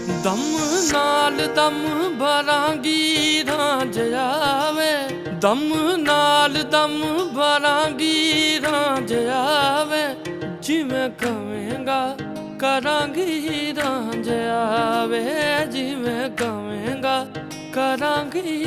ਦਮ ਨਾਲ ਦਮ ਭਰਾਂਗੀ ਰਾਂਝ ਆਵੇ, ਦਮ ਨਾਲ ਦਮ ਭਰਾਂਗੀ ਰਾਂਝ ਆਵੇ। ਜਿਵੇਂ ਕਵੇਂਗਾ ਕਰਾਂਗੀ ਰਾਂਝ ਆਵੇ, ਜਿਵੇਂ ਕਵੇਂਗਾ ਕਰਾਂਗੀ